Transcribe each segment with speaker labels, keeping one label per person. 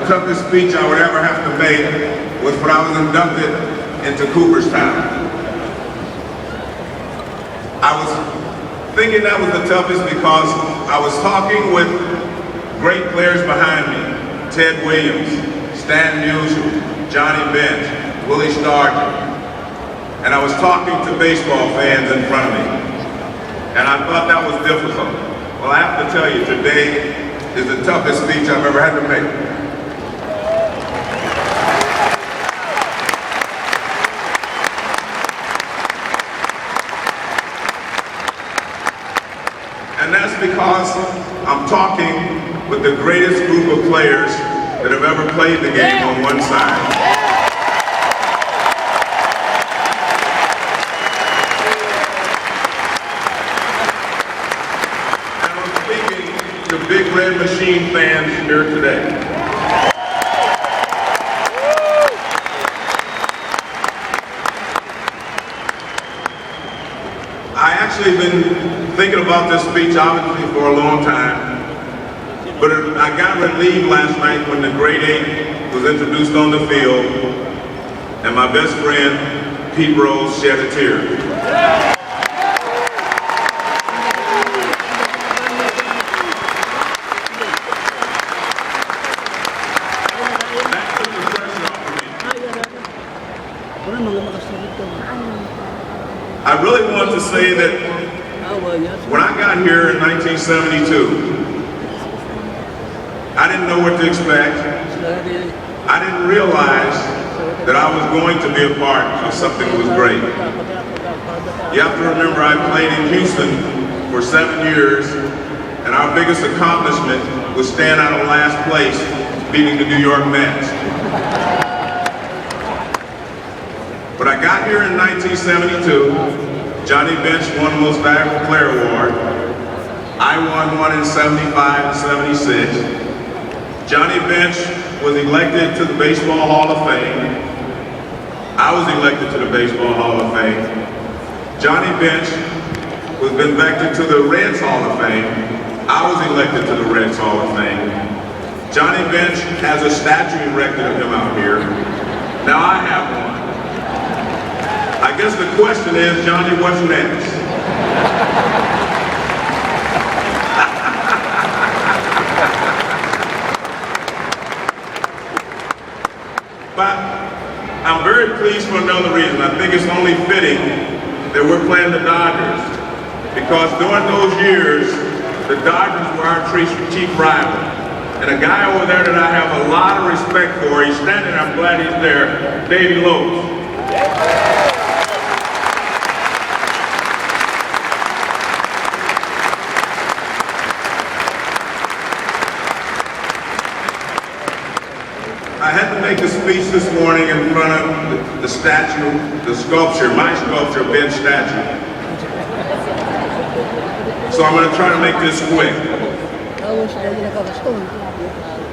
Speaker 1: toughest speech I would ever have to make was when I was inducted into Cooperstown. I was thinking that was the toughest because I was talking with great players behind me: Ted Williams, Stan Musial, Johnny Bench, Willie Stargell. And I was talking to baseball fans in front of me. And I thought that was difficult. Well, I have to tell you, today is the toughest speech I've ever had to make. And that's because I'm talking with the greatest group of players that have ever played the game on one side. The Big Red Machine fans here today. I actually been thinking about this speech obviously for a long time, but I got relieved last night when the Great Eight was introduced on the field and my best friend, Pete Rose, shed a tear. I really want to say that when I got here in 1972, I didn't know what to expect. I didn't realize that I was going to be a part of something that was great. You have to remember I played in Houston for 7 years, and our biggest accomplishment was staying out of last place, beating the New York Mets. But I got here in 1972. Johnny Bench won the Most Valuable Player Award. I won one in 75 and 76. Johnny Bench was elected to the Baseball Hall of Fame. I was elected to the Baseball Hall of Fame. Johnny Bench was been elected to the Reds Hall of Fame. I was elected to the Reds Hall of Fame. Johnny Bench has a statue erected of him out here. Now I have one. I guess the question is, Johnny, what's next? But I'm very pleased for another reason. I think it's only fitting that we're playing the Dodgers, because during those years, the Dodgers were our chief rival. And a guy over there that I have a lot of respect for, he's standing, I'm glad he's there, Davey Lopes. I had to make a speech this morning in front of the statue, the sculpture, my sculpture, Bench statue. So I'm going to try to make this quick.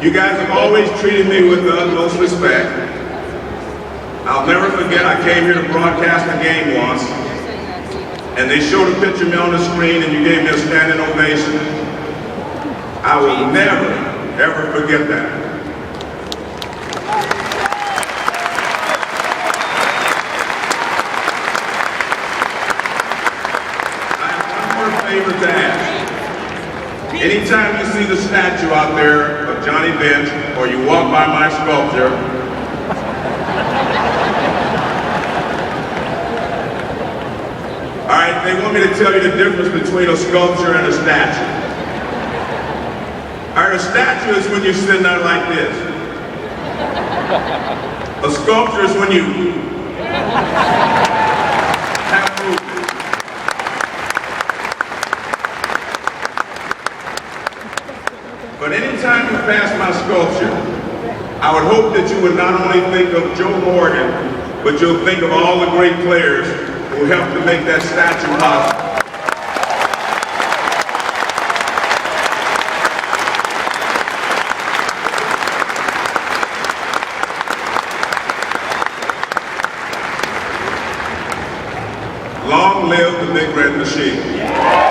Speaker 1: You guys have always treated me with the utmost respect. I'll never forget, I came here to broadcast a game once, and they showed a picture of me on the screen and you gave me a standing ovation. I will never, ever forget that. Favor to ask. Anytime you see the statue out there of Johnny Bench, or you walk by my sculpture, all right, they want me to tell you the difference between a sculpture and a statue. All right, a statue is when you're sitting there like this. A sculpture is when you have movement. But anytime you pass my sculpture, I would hope that you would not only think of Joe Morgan, but you'll think of all the great players who helped to make that statue possible. Long live the Big Red Machine.